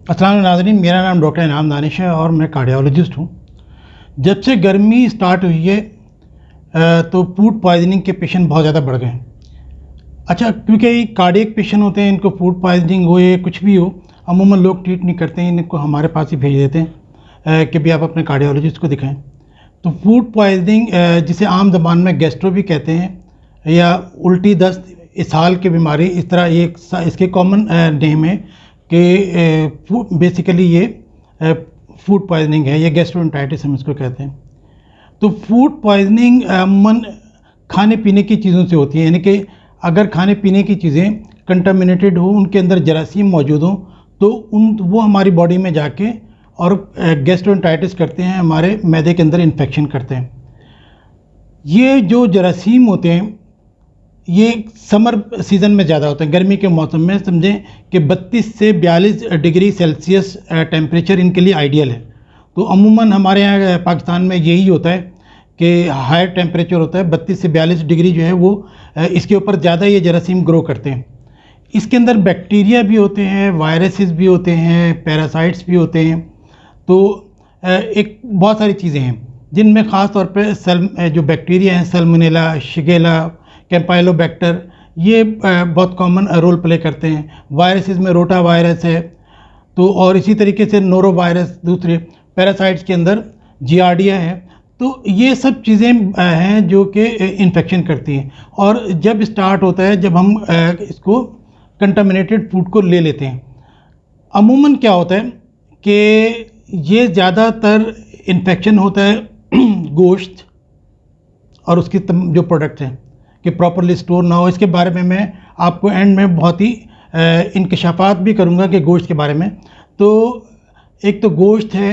अस्सलाम नाज़रीन, मेरा नाम डॉक्टर इनाम दानिश है और मैं कार्डियोलॉजिस्ट हूँ। जब से गर्मी स्टार्ट हुई है तो फूड पॉइजनिंग के पेशेंट बहुत ज़्यादा बढ़ गए हैं। अच्छा, क्योंकि कार्डियक पेशेंट होते हैं, इनको फूड पॉइजनिंग हो या कुछ भी हो, अमूमन लोग ट्रीट नहीं करते हैं, इनको हमारे पास ही भेज देते हैं कि भाई आप अपने कार्डियोलॉजिस्ट को दिखाएं। तो फूड पॉइजनिंग, जिसे आम ज़बान में गैस्ट्रो भी कहते हैं या उल्टी दस्त, इसहाल की बीमारी, इस तरह ये इसके कॉमन नेम है कि बेसिकली ये फूड पॉइजनिंग है या गैस्ट्रोएंटेराइटिस हम इसको कहते हैं। तो फूड पॉइजनिंग अमूमन खाने पीने की चीज़ों से होती है, यानी कि अगर खाने पीने की चीज़ें कंटामिनेटेड हो, उनके अंदर जरासीम मौजूद हों, तो वो हमारी बॉडी में जाके और गैस्ट्रोएंटेराइटिस करते हैं, हमारे मैदे के अंदर इन्फेक्शन करते हैं। ये जो जरासीम होते हैं ये समर सीज़न में ज़्यादा होते हैं। गर्मी के मौसम में समझें कि 32 से 42 डिग्री सेल्सियस टेम्परेचर इनके लिए आइडियल है। तो अमूमन हमारे यहाँ पाकिस्तान में यही होता है कि हायर टेम्परेचर होता है, 32 से 42 डिग्री जो है वो इसके ऊपर ज़्यादा ये जरासीम ग्रो करते हैं। इसके अंदर बैक्टीरिया भी होते हैं, वायरसेस भी होते हैं, पैरासाइट्स भी होते हैं। तो एक बहुत सारी चीज़ें हैं जिनमें ख़ास तौर पे जो बैक्टीरिया हैं, सल्मोनेला, शिगेला, कैम्पाइलोबैक्टर, ये बहुत कॉमन रोल प्ले करते हैं। वायरसेस में रोटा वायरस है, तो और इसी तरीके से नोरो वायरस, दूसरे पैरासाइट्स के अंदर जियार्डिया है। तो ये सब चीज़ें हैं जो कि इन्फेक्शन करती हैं। और जब स्टार्ट होता है, जब हम इसको कंटामिनेटेड फूड को ले लेते हैं, अमूमन क्या होता है कि ये ज़्यादातर इन्फेक्शन होता है गोश्त और उसकी जो प्रोडक्ट हैं कि प्रॉपरली स्टोर ना हो। इसके बारे में मैं आपको एंड में बहुत ही इंकशाफात भी करूँगा कि गोश्त के बारे में। तो एक तो गोश्त है,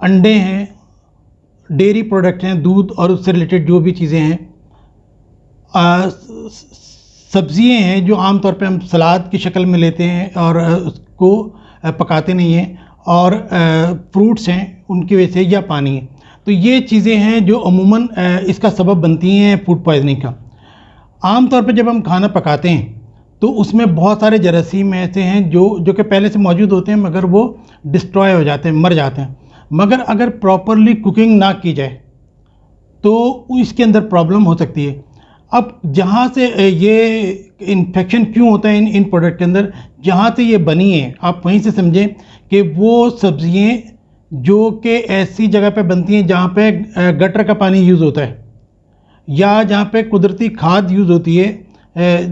अंडे हैं, डेयरी प्रोडक्ट हैं, दूध और उससे रिलेटेड जो भी चीज़ें हैं, सब्जियां हैं जो आम तौर पे हम सलाद की शक्ल में लेते हैं और उसको पकाते नहीं हैं, और फ्रूट्स हैं उनकी वजह से, या पानी है। तो ये चीज़ें हैं जो अमूमन इसका सबब बनती हैं फूड पॉइजनिंग का। आम तौर पे जब हम खाना पकाते हैं तो उसमें बहुत सारे जरासीम ऐसे हैं जो कि पहले से मौजूद होते हैं, मगर वो डिस्ट्रॉय हो जाते हैं, मर जाते हैं। मगर अगर प्रॉपरली कुकिंग ना की जाए तो इसके अंदर प्रॉब्लम हो सकती है। अब जहाँ से ये इन्फेक्शन क्यों होता है इन प्रोडक्ट के अंदर, जहाँ से ये बनी है, आप वहीं से समझें कि वो सब्जियाँ जो कि ऐसी जगह पे बनती हैं जहाँ पे गटर का पानी यूज़ होता है या जहाँ पे कुदरती खाद यूज़ होती है,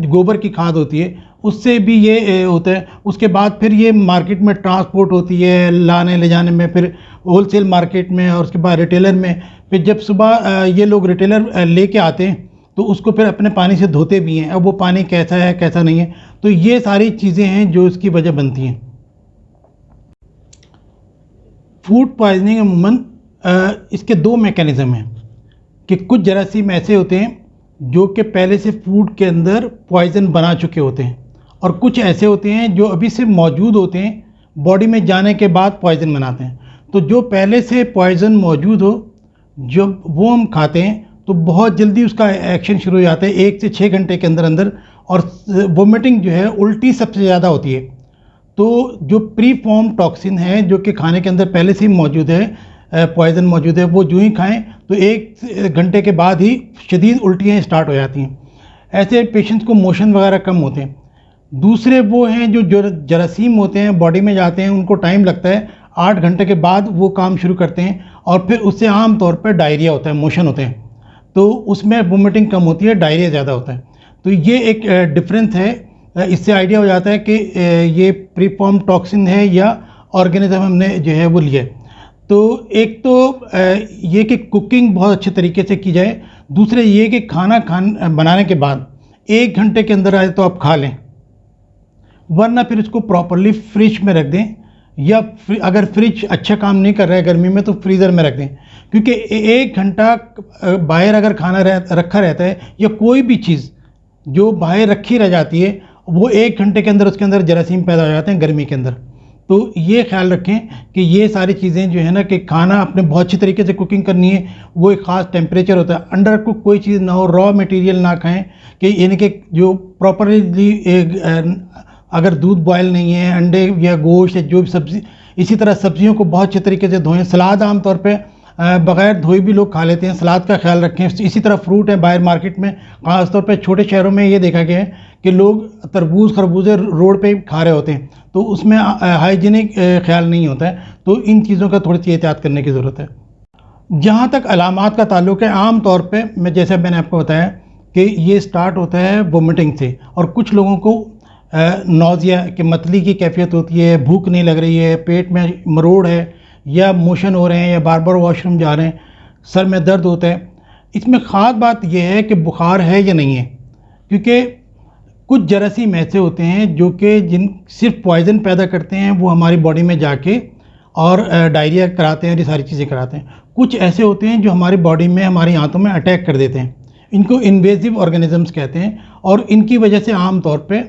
गोबर की खाद होती है, उससे भी ये होता है। उसके बाद फिर ये मार्केट में ट्रांसपोर्ट होती है, लाने ले जाने में, फिर होलसेल मार्केट में, और उसके बाद रिटेलर में। फिर जब सुबह ये लोग रिटेलर लेके आते हैं तो उसको फिर अपने पानी से धोते भी हैं। अब वो पानी कैसा है कैसा नहीं है, तो ये सारी चीज़ें हैं जो इसकी वजह बनती हैं। फूड पॉइजनिंग अमूमन इसके दो मैकेनिज़्म हैं कि कुछ जरासीम ऐसे होते हैं जो कि पहले से फूड के अंदर पॉइज़न बना चुके होते हैं, और कुछ ऐसे होते हैं जो अभी से मौजूद होते हैं, बॉडी में जाने के बाद पॉइज़न बनाते हैं। तो जो पहले से पॉइज़न मौजूद हो, जब वो हम खाते हैं तो बहुत जल्दी उसका एक्शन शुरू हो जाता है, 1 से 6 घंटे के अंदर अंदर। और वोमिटिंग जो है, उल्टी सबसे ज़्यादा होती है। तो जो प्री फॉर्म टॉक्सिन है जो कि खाने के अंदर पहले से ही मौजूद है, पॉइज़न मौजूद है, वो जो ही खाएं तो 1 घंटे के बाद ही शदीद उल्टियाँ स्टार्ट हो जाती हैं। ऐसे पेशेंट्स को मोशन वगैरह कम होते हैं। दूसरे वो हैं जो जरासीम होते हैं, बॉडी में जाते हैं, उनको टाइम लगता है, 8 घंटे के बाद वो काम शुरू करते हैं, और फिर उससे आम तौर पर डायरिया होता है, मोशन होते हैं। तो उसमें वोमिटिंग कम होती है, डायरिया ज़्यादा होता है। तो ये एक डिफरेंस है। इससे आइडिया हो जाता है कि ये प्रीफॉर्म टॉक्सिन है या ऑर्गेनिज्म हमने जो है वो लिया है। तो एक तो ये कि कुकिंग बहुत अच्छे तरीके से की जाए। दूसरे ये कि खाना बनाने के बाद 1 घंटे के अंदर आए तो आप खा लें, वरना फिर इसको प्रॉपरली फ्रिज में रख दें, या अगर फ्रिज अच्छा काम नहीं कर रहा है गर्मी में तो फ्रीज़र में रख दें। क्योंकि 1 घंटा बाहर अगर खाना रखा रहता है, या कोई भी चीज़ जो बाहर रखी रह जाती है, वो 1 घंटे के अंदर उसके अंदर जरासीम पैदा हो जाते हैं गर्मी के अंदर। तो ये ख्याल रखें कि ये सारी चीज़ें जो है ना, कि खाना आपने बहुत अच्छी तरीके से कुकिंग करनी है, वो एक ख़ास टेम्परेचर होता है, अंडर कुक कोई चीज़ ना हो, रॉ मटेरियल ना खाएं, कि यानी कि जो प्रॉपरली अगर दूध बॉयल नहीं है, अंडे या गोश्त या जो भी सब्ज़ी, इसी तरह सब्जियों को बहुत अच्छे तरीके से धोएं। सलाद आम तौर पे बग़ैर धोए भी लोग खा लेते हैं, सलाद का ख्याल रखें। इसी तरह फ्रूट है, बाहर मार्केट में ख़ास तौर पे छोटे शहरों में ये देखा गया है कि लोग तरबूज खरबूजे रोड पे खा रहे होते हैं, तो उसमें हाइजीनिक ख्याल नहीं होता है। तो इन चीज़ों का थोड़ी सी एहतियात करने की ज़रूरत है। जहाँ तक अलामात का ताल्लुक है, आम तौर पे जैसे मैंने आपको बताया कि ये स्टार्ट होता है वोमिटिंग से, और कुछ लोगों को नौज़िया कि मतली की कैफियत होती है, भूख नहीं लग रही है, पेट में मरोड़ है, या मोशन हो रहे हैं, या बार बार वॉशरूम जा रहे हैं, सर में दर्द होता है। इसमें ख़ास बात यह है कि बुखार है या नहीं है, क्योंकि कुछ जरासीम ऐसे होते हैं जो कि जिन सिर्फ पॉइज़न पैदा करते हैं, वो हमारी बॉडी में जाके और डायरिया कराते हैं, ये सारी चीज़ें कराते हैं। कुछ ऐसे होते हैं जो हमारी बॉडी में, हमारी आंतों में अटैक कर देते हैं, इनको इन्वेजिव ऑर्गेनिजम्स कहते हैं, और इनकी वजह से आम तौर पे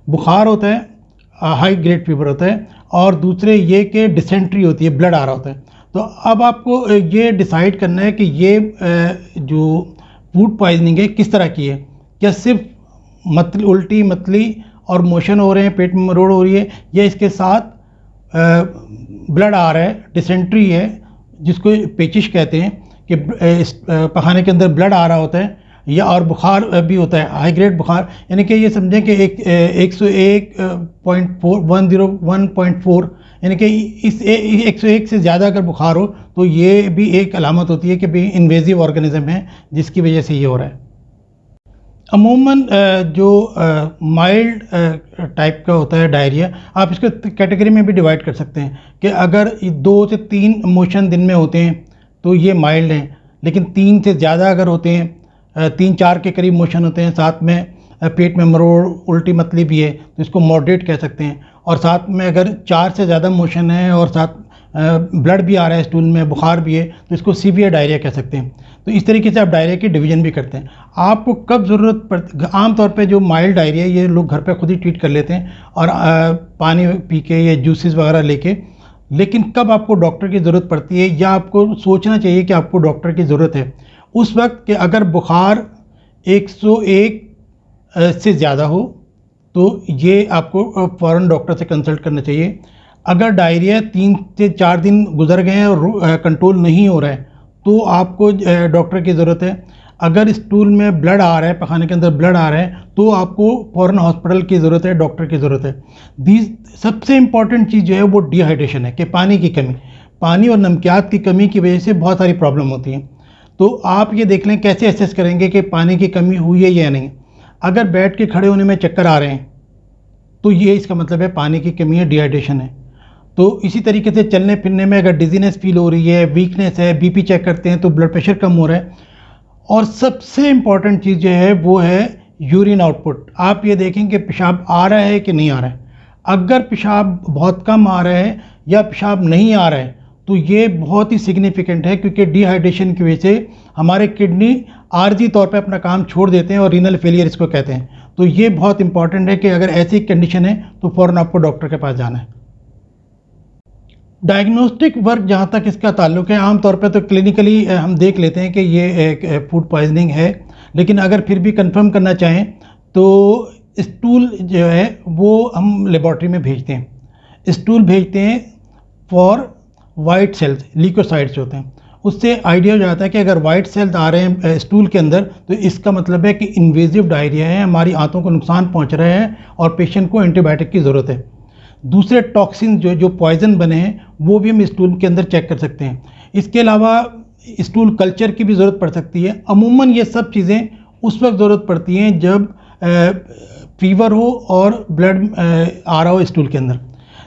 बुखार होता है, हाई ग्रेड फीवर होता है, और दूसरे ये कि डिसेंट्री होती है, ब्लड आ रहा होता है। तो अब आपको ये डिसाइड करना है कि ये जो फूड पॉइजनिंग है किस तरह की है। क्या सिर्फ उल्टी मतली और मोशन हो रहे हैं, पेट में मरोड़ हो रही है, या इसके साथ ब्लड आ रहा है, डिसेंट्री है जिसको पेचिश कहते हैं कि पखाने के अंदर ब्लड आ रहा होता है, या और बुखार भी होता है, हाई ग्रेड बुखार, यानी कि ये समझें कि 101.4 यानी कि इस 101 से ज़्यादा अगर बुखार हो तो ये भी एक अलामत होती है कि भाई इन्वेजिव ऑर्गेनिज्म है जिसकी वजह से ये हो रहा है। अमूमन जो माइल्ड टाइप का होता है डायरिया, आप इसको कैटेगरी में भी डिवाइड कर सकते हैं कि अगर 2 से 3 मोशन दिन में होते हैं तो ये माइल्ड हैं, लेकिन 3 से ज़्यादा अगर होते हैं, 3-4 के करीब मोशन होते हैं, साथ में पेट में मरोड़ उल्टी मतली भी है, तो इसको मॉडरेट कह सकते हैं। और साथ में अगर 4 से ज़्यादा मोशन है और साथ ब्लड भी आ रहा है स्टूल में, बुखार भी है, तो इसको सीवियर डायरिया कह सकते हैं। तो इस तरीके से आप डायरिया की डिवीज़न भी करते हैं। आपको कब ज़रूरत पड़, आमतौर पे जो माइल्ड डायरिया ये लोग घर पे खुद ही ट्रीट कर लेते हैं और पानी पी के या जूसेस वगैरह लेके, लेकिन कब आपको डॉक्टर की ज़रूरत पड़ती है या आपको सोचना चाहिए कि आपको डॉक्टर की ज़रूरत है, उस वक्त कि अगर बुखार 101 से ज़्यादा हो तो ये आपको फ़ौरन डॉक्टर से कंसल्ट करना चाहिए। अगर डायरिया 3 से 4 दिन गुजर गए हैं और कंट्रोल नहीं हो रहा है तो आपको डॉक्टर की ज़रूरत है। अगर स्टूल में ब्लड आ रहा है, पखाने के अंदर ब्लड आ रहा है, तो आपको फ़ौरन हॉस्पिटल की ज़रूरत है, डॉक्टर की ज़रूरत है। सबसे इम्पॉर्टेंट चीज़ जो है वो डिहाइड्रेशन है, कि पानी की कमी, पानी और नमकियात की कमी की वजह से बहुत सारी प्रॉब्लम होती हैं। तो आप ये देख लें कैसे एसेस करेंगे कि पानी की कमी हुई है या नहीं। अगर बैठ के खड़े होने में चक्कर आ रहे हैं तो ये इसका मतलब है पानी की कमी है, डिहाइड्रेशन है। तो इसी तरीके से चलने फिरने में अगर डिजीनेस फील हो रही है, वीकनेस है, बीपी चेक करते हैं तो ब्लड प्रेशर कम हो रहा है। और सबसे इम्पॉर्टेंट चीज़ जो है वो है यूरिन आउटपुट। आप ये देखें कि पेशाब आ रहा है कि नहीं आ रहा है। अगर पेशाब बहुत कम आ रहा है या पेशाब नहीं आ रहा है तो ये बहुत ही सिग्निफिकेंट है, क्योंकि डिहाइड्रेशन की वजह से हमारे किडनी आर्जी तौर पे अपना काम छोड़ देते हैं और रीनल फेलियर इसको कहते हैं। तो ये बहुत इंपॉर्टेंट है कि अगर ऐसी कंडीशन है तो फ़ौरन आपको डॉक्टर के पास जाना है। डायग्नोस्टिक वर्क जहाँ तक इसका ताल्लुक है, आमतौर पे तो क्लिनिकली हम देख लेते हैं कि ये एक फूड पॉइजनिंग है, लेकिन अगर फिर भी कंफर्म करना चाहें तो स्टूल जो है वो हम लेबॉर्ट्री में भेजते हैं। स्टूल भेजते हैं फॉर वाइट सेल्स, ल्यूकोसाइट्स होते हैं। उससे आइडिया हो जाता है कि अगर वाइट सेल्स आ रहे हैं स्टूल के अंदर तो इसका मतलब है कि इन्वेजिव डायरिया है, हमारी आंतों को नुकसान पहुंच रहा है और पेशेंट को एंटीबायोटिक की ज़रूरत है। दूसरे टॉक्सिन जो पॉइजन बने हैं वो भी हम स्टूल के अंदर चेक कर सकते हैं। इसके अलावा स्टूल कल्चर की भी ज़रूरत पड़ सकती है। अमूमन ये सब चीज़ें उस वक्त ज़रूरत पड़ती हैं जब फीवर हो और ब्लड आ रहा हो स्टूल के अंदर।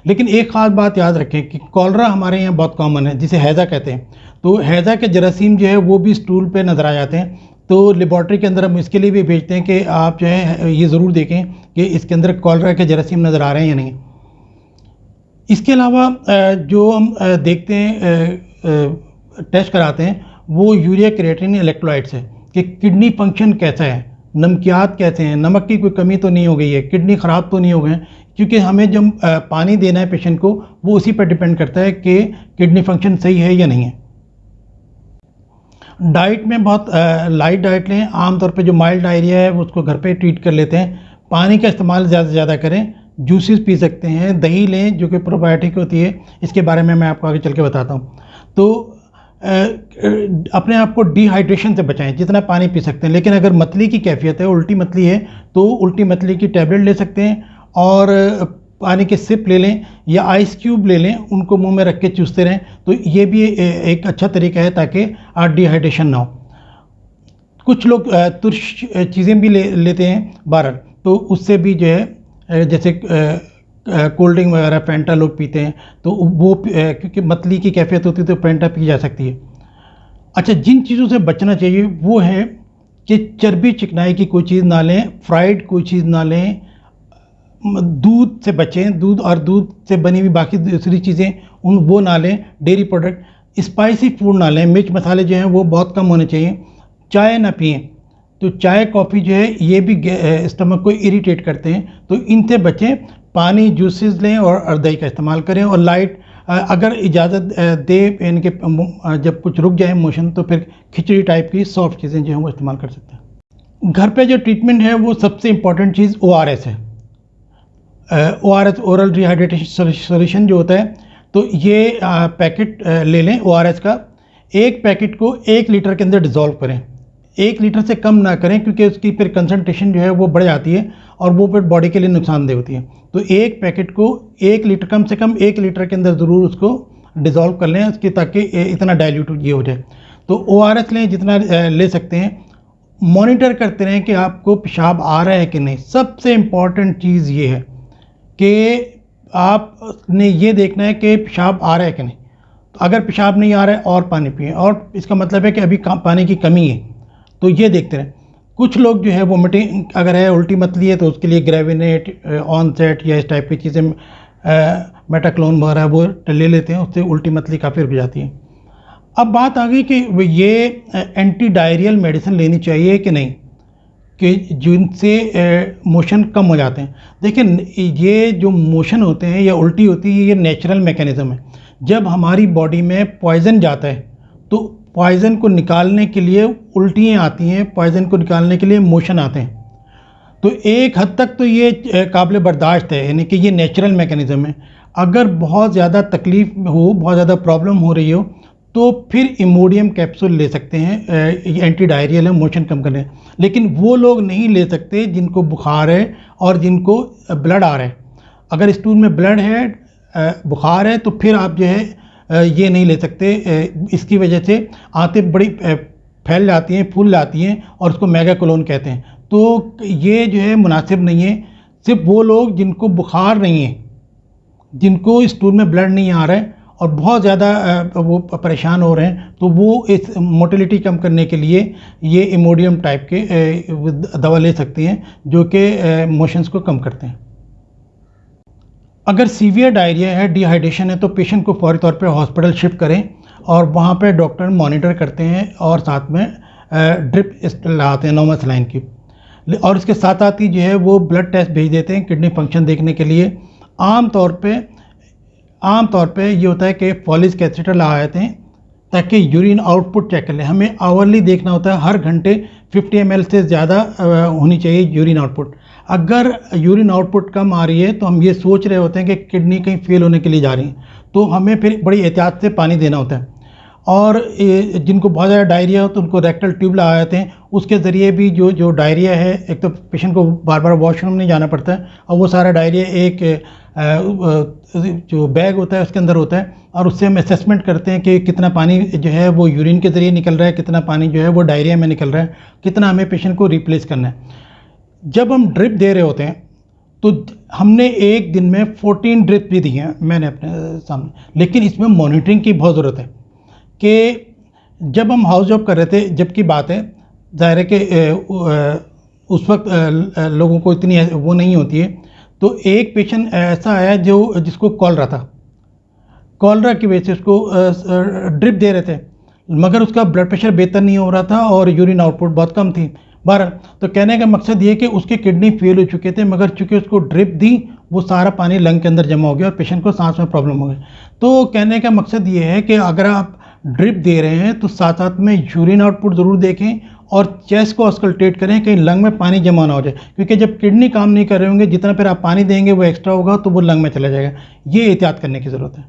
लेकिन एक ख़ास बात याद रखें कि कॉलरा हमारे यहाँ बहुत कॉमन है, जिसे हैज़ा कहते हैं। तो हैज़ा के जरासीम जो है वो भी स्टूल पे नज़र आ जाते हैं। तो लेबॉर्ट्री के अंदर हम इसके लिए भी भेजते हैं कि आप जो है ये ज़रूर देखें कि इसके अंदर कॉलरा के जरासीम नज़र आ रहे हैं या नहीं। इसके अलावा जो हम देखते हैं, टेस्ट कराते हैं, वो यूरिया क्रिएटिनिन इलेक्ट्रोलाइट्स है कि किडनी फंक्शन कैसा है, नमकियात कैसे हैं, नमक की कोई कमी तो नहीं हो गई है, किडनी ख़राब तो नहीं हो गए, क्योंकि हमें जब पानी देना है पेशेंट को वो उसी पर डिपेंड करता है कि किडनी फंक्शन सही है या नहीं है। डाइट में बहुत लाइट डाइट लें। आमतौर पे जो माइल्ड डायरिया है वो उसको घर पे ट्रीट कर लेते हैं। पानी का इस्तेमाल ज़्यादा से ज़्यादा करें, जूसेस पी सकते हैं, दही लें जो कि प्रोबायोटिक होती है, इसके बारे में मैं आपको आगे चल के बताता हूँ। तो अपने आप को डिहाइड्रेशन से बचाएं, जितना पानी पी सकते हैं। लेकिन अगर मतली की कैफियत है, उल्टी मतली है, तो उल्टी मतली की टैबलेट ले सकते हैं और पानी के सिप ले लें या आइस क्यूब ले लें, उनको मुंह में रख के चूसते रहें। तो ये भी एक अच्छा तरीका है ताकि डिहाइड्रेशन ना हो। कुछ लोग तुर्श चीज़ें भी लेते हैं बहरहाल, तो उससे भी जो है जैसे कोल्ड ड्रिंक वगैरह फैंटा लोग पीते हैं, तो वो क्योंकि मतली की कैफियत होती है तो फैंटा पी जा सकती है। अच्छा, जिन चीज़ों से बचना चाहिए वो है कि चर्बी चिकनाई की कोई चीज़ ना लें, फ्राइड कोई चीज़ ना लें, दूध से बचें, दूध और दूध से बनी हुई बाकी दूसरी चीज़ें वो ना लें, डेयरी प्रोडक्ट, स्पाइसी फूड ना लें, मिर्च मसाले जो हैं वो बहुत कम होने चाहिए, चाय ना पिएं। तो चाय कॉफ़ी जो है ये भी स्टमक को इरिटेट करते हैं, तो इनसे बचें। पानी, जूसेस लें और दही का इस्तेमाल करें। और लाइट अगर इजाज़त दे इनके जब कुछ रुक जाए मोशन, तो फिर खिचड़ी टाइप की सॉफ्ट चीज़ें जो हैं वो इस्तेमाल कर सकते हैं। घर पे जो ट्रीटमेंट है वो सबसे इम्पॉर्टेंट चीज़ ORS है। ORS ओरल रिहाइड्रेशन सॉल्यूशन जो होता है, तो ये पैकेट ले लें ORS का। एक पैकेट को 1 लीटर के अंदर डिज़ोल्व करें, 1 लीटर से कम ना करें क्योंकि उसकी फिर कंसनट्रेशन जो है वो बढ़ जाती है और वो फिर बॉडी के लिए नुकसानदेह होती है। तो एक पैकेट को 1 लीटर, कम से कम 1 लीटर के अंदर ज़रूर उसको डिज़ोल्व कर लें उसकी, ताकि इतना डाइल्यूट ये हो जाए। तो ORS लें जितना ले सकते हैं। मॉनिटर करते रहें कि आपको पेशाब आ रहा है कि नहीं। सबसे इम्पॉर्टेंट चीज़ ये है कि आपने ये देखना है कि पेशाब आ रहा है कि नहीं। तो अगर पेशाब नहीं आ रहा है और पानी पिएं, और इसका मतलब है कि अभी पानी की कमी है, तो ये देखते रहें। कुछ लोग जो है वोमिटिंग अगर है, उल्टी मतली है, तो उसके लिए ग्रेविनेट, ऑनसेट या इस टाइप की चीज़ें, मेटाक्लोन वगैरह वो ले लेते हैं, उससे उल्टी मतली काफ़ी रुक जाती है। अब बात आ गई कि ये एंटी डायरियल मेडिसिन लेनी चाहिए कि नहीं, कि जिनसे मोशन कम हो जाते हैं। देखिए, ये जो मोशन होते हैं या उल्टी होती है, ये नेचुरल मैकेनिज़्म है। जब हमारी बॉडी में पॉइज़न जाता है तो पॉइज़न को निकालने के लिए उल्टियाँ आती हैं, पॉइज़न को निकालने के लिए मोशन आते हैं। तो एक हद तक तो ये काबिल बर्दाश्त है, यानी कि ये नेचुरल मैकेनिज़्म है। अगर बहुत ज़्यादा तकलीफ़ हो, बहुत ज़्यादा प्रॉब्लम हो रही हो, तो फिर इमोडियम कैप्सूल ले सकते हैं। ये एंटी डायरियल है, मोशन कम करने। लेकिन वो लोग नहीं ले सकते जिनको बुखार है और जिनको ब्लड आ रहा है। अगर स्टूल में ब्लड है, बुखार है, तो फिर आप जो है ये नहीं ले सकते। इसकी वजह से आंतें बड़ी फैल जाती हैं, फूल जाती हैं और उसको मेगाकोलोन कहते हैं। तो ये जो है मुनासिब नहीं है। सिर्फ वो लोग जिनको बुखार नहीं है, जिनको स्टूल में ब्लड नहीं आ रहा है और बहुत ज़्यादा वो परेशान हो रहे हैं, तो वो इस मोटिलिटी कम करने के लिए ये इमोडियम टाइप के दवा ले सकती हैं, जो कि मोशंस को कम करते हैं। अगर सीवियर डायरिया है, डिहाइड्रेशन है, तो पेशेंट को फौरी तौर पे हॉस्पिटल शिफ्ट करें और वहाँ पे डॉक्टर मॉनिटर करते हैं और साथ में ड्रिप लगाते हैं 9 सलाइन की। और इसके साथ साथ ही जो है वो ब्लड टेस्ट भेज देते हैं किडनी फंक्शन देखने के लिए। आम तौर पे ये होता है कि फॉलिक कैथेटर लगा देते हैं ताकि यूरिन आउटपुट चेक कर लें। हमें आवरली देखना होता है, हर घंटे 50 ml से ज़्यादा होनी चाहिए यूरिन आउटपुट। अगर यूरिन आउटपुट कम आ रही है तो हम ये सोच रहे होते हैं कि किडनी कहीं फेल होने के लिए जा रही है, तो हमें फिर बड़ी एहतियात से पानी देना होता है। और जिनको बहुत ज़्यादा डायरिया हो तो उनको रेक्टल ट्यूब लगा देते हैं। उसके ज़रिए भी जो डायरिया है, एक तो पेशेंट को बार बार वॉशरूम नहीं जाना पड़ता है और वो सारा डायरिया एक जो बैग होता है उसके अंदर होता है, और उससे हम असेसमेंट करते हैं कि कितना पानी जो है वो यूरिन के ज़रिए निकल रहा है, कितना पानी जो है वो डायरिया में निकल रहा है, कितना हमें पेशेंट को रिप्लेस करना है। जब हम ड्रिप दे रहे होते हैं तो हमने एक दिन में 14 ड्रिप भी दी हैं मैंने अपने सामने, लेकिन इसमें मॉनिटरिंग की बहुत ज़रूरत है। कि जब हम हाउस जॉब कर रहे थे, जबकि बात है ज़ाहिर है कि उस वक्त लोगों को इतनी वो नहीं होती है, तो एक पेशेंट ऐसा आया जिसको कॉलरा की वजह से उसको ड्रिप दे रहे थे, मगर उसका ब्लड प्रेशर बेहतर नहीं हो रहा था और यूरिन आउटपुट बहुत कम थी। बहरहाल, तो कहने का मकसद ये कि उसके किडनी फेल हो चुके थे, मगर चूँकि उसको ड्रिप दी वो सारा पानी लंग के अंदर जमा हो गया और पेशेंट को सांस में प्रॉब्लम हो गई। तो कहने का मकसद ये है कि अगर आप ड्रिप दे रहे हैं तो साथ साथ में यूरिन आउटपुट ज़रूर देखें और चेस्ट को ऑस्कल्टेट करें, कहीं लंग में पानी जमा ना हो जाए, क्योंकि जब किडनी काम नहीं कर रहे होंगे, जितना फिर आप पानी देंगे वो एक्स्ट्रा होगा तो वो लंग में चला जाएगा। ये एहतियात करने की ज़रूरत है।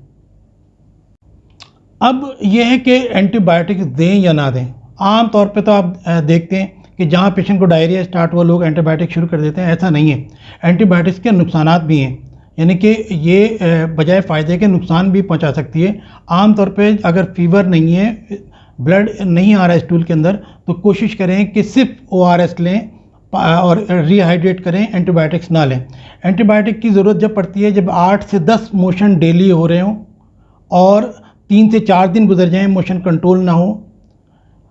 अब ये है कि एंटीबायोटिक्स दें या ना दें। आम तौर पे तो आप देखते हैं कि जहाँ पेशेंट को डायरिया स्टार्ट हुआ लोग एंटीबायोटिक शुरू कर देते हैं। ऐसा नहीं है, एंटीबायोटिक्स के नुकसानात भी हैं, यानी कि ये बजाय फ़ायदे के नुकसान भी पहुंचा सकती है। आम तौर पे अगर फीवर नहीं है, ब्लड नहीं आ रहा है स्टूल के अंदर, तो कोशिश करें कि सिर्फ ORS लें और रिहाइड्रेट करें, एंटीबायोटिक्स ना लें। एंटीबायोटिक की ज़रूरत जब पड़ती है जब 8 से 10 मोशन डेली हो रहे हों और 3 से 4 दिन गुजर जाएं, मोशन कंट्रोल ना हो।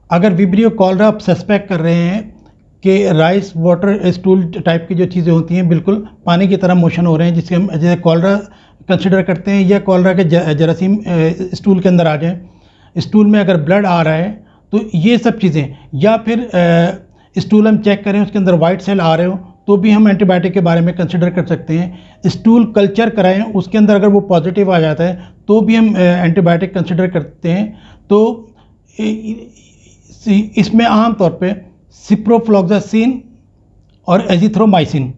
अगर विब्रियो कॉलरा आप सस्पेक्ट कर रहे हैं कि राइस वाटर स्टूल टाइप की जो चीज़ें होती हैं बिल्कुल पानी की तरह मोशन हो रहे हैं, जिसके हम जैसे कॉलरा कंसिडर करते हैं, या कॉलरा के जरासीम स्टूल के अंदर आ जाएं, स्टूल में अगर ब्लड आ रहा है, तो ये सब चीज़ें, या फिर स्टूल हम चेक करें उसके अंदर वाइट सेल आ रहे हो, तो भी हम एंटीबायोटिक के बारे में कंसिडर कर सकते हैं। स्टूल कल्चर कराएं, उसके अंदर अगर वो पॉजिटिव आ जाता है तो भी हम एंटीबायोटिक कंसिडर करते हैं। तो इसमें आम तौर पे सिप्रोफ्लॉक्सासिन और एजिथ्रोमाइसिन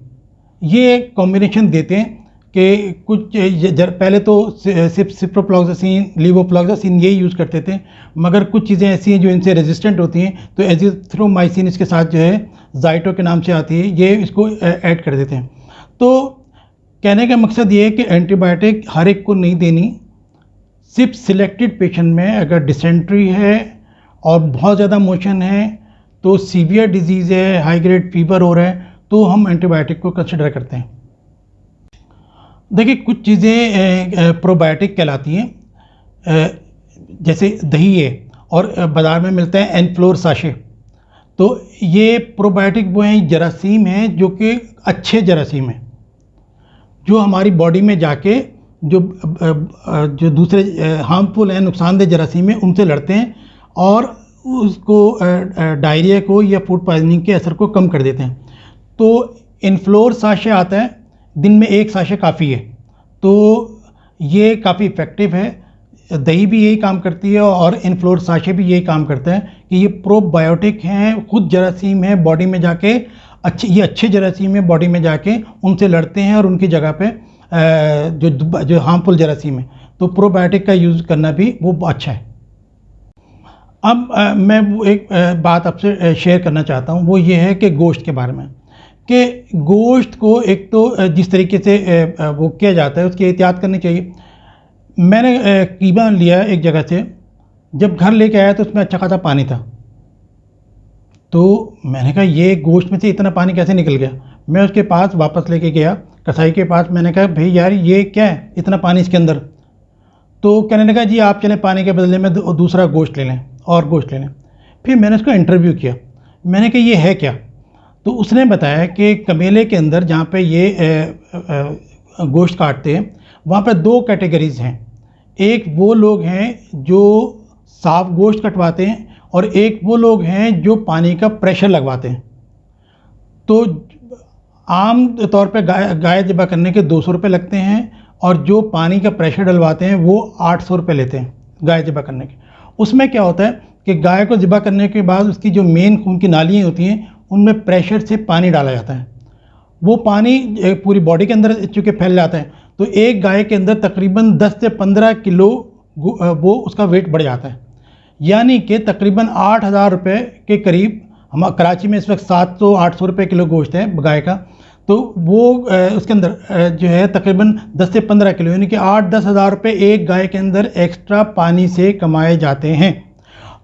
ये कॉम्बिनेशन देते हैं कि कुछ पहले तो सिर्फ सिप्रोफ्लॉक्सासिन, लीवोफ्लॉक्सासिन ये यूज़ करते थे, मगर कुछ चीज़ें ऐसी हैं जो इनसे रेजिस्टेंट होती हैं, तो एजिथ्रोमाइसिन इसके साथ जो है जाइटो के नाम से आती है, ये इसको ऐड कर देते हैं। तो कहने का मकसद ये है कि एंटीबायोटिक हर एक को नहीं देनी, सिर्फ सिलेक्टेड पेशेंट में अगर डिसेंट्री है और बहुत ज़्यादा मोशन है, तो सीवियर डिजीज़ है, हाई ग्रेड फीवर हो रहा है, तो हम एंटीबायोटिक को कंसिडर करते हैं। देखिए कुछ चीज़ें प्रोबायोटिक कहलाती हैं, जैसे दही है और बाज़ार में मिलता है एनफ्लोर साशे, तो ये प्रोबायोटिक वो हैं जरासीम हैं जो कि अच्छे जरासीम हैं, जो हमारी बॉडी में जाके जो दूसरे हार्मफुल हैं, नुकसानदेह जरासीम हैं, उनसे लड़ते हैं और उसको डायरिया को या फूड पॉइजनिंग के असर को कम कर देते हैं। तो इनफ्लोर साशे आता है, दिन में 1 साशे काफ़ी है, तो ये काफ़ी इफ़ेक्टिव है। दही भी यही काम करती है और इनफ्लोर साशे भी यही काम करता है कि ये प्रोबायोटिक हैं, खुद जरासीम है बॉडी में जाके ये अच्छे जरासीम है बॉडी में जाके उनसे लड़ते हैं और उनकी जगह पे जो हार्मफुल जरासीम है, तो प्रोबायोटिक का यूज़ करना भी वो अच्छा है। अब मैं वो एक बात आपसे शेयर करना चाहता हूँ, वो ये है कि गोश्त के बारे में, कि गोश्त को एक तो जिस तरीके से वो किया जाता है उसकी एहतियात करनी चाहिए। मैंने कीमा लिया एक जगह से, जब घर लेके आया तो उसमें अच्छा खासा पानी था, तो मैंने कहा ये गोश्त में से इतना पानी कैसे निकल गया। मैं उसके पास वापस लेके गया कसाई के पास, मैंने कहा भाई यार ये क्या है इतना पानी इसके अंदर, तो कहने लगा जी आप चलें पानी के बदले में दूसरा गोश्त ले लें और गोश्त ले लें। फिर मैंने उसको इंटरव्यू किया, मैंने कहा ये है क्या, तो उसने बताया कि कमेले के अंदर जहाँ पे ये गोश्त काटते हैं वहाँ पे 2 कैटेगरीज़ हैं। एक वो लोग हैं जो साफ गोश्त कटवाते हैं और एक वो लोग हैं जो पानी का प्रेशर लगवाते हैं। तो आम तौर पे गाय ज़िबा करने के 200 रुपये लगते हैं और जो पानी का प्रेशर डलवाते हैं वो 800 रुपये लेते हैं गाय ज़िबा करने के। उसमें क्या होता है कि गाय को ज़िबा करने के बाद उसकी जो मेन खून की नालियाँ होती हैं उनमें प्रेशर से पानी डाला जाता है, वो पानी पूरी बॉडी के अंदर चूँकि फैल जाता है, तो एक गाय के अंदर तकरीबन 10 से 15 किलो वो उसका वेट बढ़ जाता है, यानी कि तकरीबन 8,000 रुपये के करीब। हम कराची में इस वक्त 700-800 रुपये किलो गोश्त है गाय का, तो वो उसके अंदर जो है तकरीबन 10 से 15 किलो, यानी कि 8-10 हज़ार रुपये एक गाय के अंदर एक्स्ट्रा पानी से कमाए जाते हैं।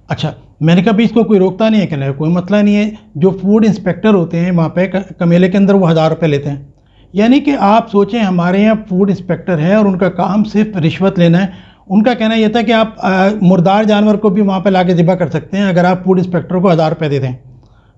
अच्छा, मैंने कहा भी इसको कोई रोकता नहीं है, कहने कोई मसला नहीं है। जो फूड इंस्पेक्टर होते हैं वहाँ पे कमेले के अंदर वो 1,000 रुपये लेते हैं, यानी कि आप सोचें हमारे यहाँ फूड इंस्पेक्टर है और उनका काम सिर्फ रिश्वत लेना है। उनका कहना यह था कि आप मुर्दार जानवर को भी वहाँ पे लाके ज़िबा कर सकते हैं अगर आप फूड इंस्पेक्टर को 1,000 रुपये दे दें।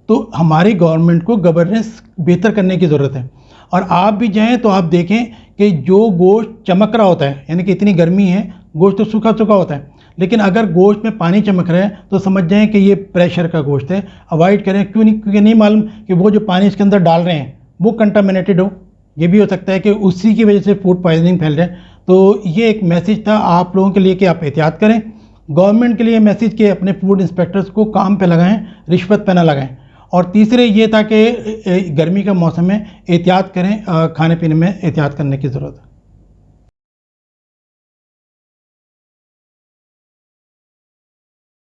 तो हमारी गवर्नमेंट को गवर्नेंस बेहतर करने की ज़रूरत है। और आप भी जाएँ तो आप देखें कि जो गोश्त चमक रहा होता है, यानी कि इतनी गर्मी है गोश्त तो सूखा सूखा होता है, लेकिन अगर गोश्त में पानी चमक रहा है तो समझ जाएं कि ये प्रेशर का गोश्त है। अवॉइड करें, क्यों नहीं, क्योंकि नहीं मालूम कि वो जो पानी इसके अंदर डाल रहे हैं वो कंटामिनेटेड हो, ये भी हो सकता है कि उसी की वजह से फूड पॉइजनिंग फैल जाए। तो ये एक मैसेज था आप लोगों के लिए कि आप एहतियात करें, गवर्नमेंट के लिए मैसेज कि अपने फूड इंस्पेक्टर्स को काम पे लगाएं, रिश्वत पे ना लगाएं। और तीसरे ये था कि गर्मी का मौसम है, एहतियात करें, खाने पीने में एहतियात करने की ज़रूरत है।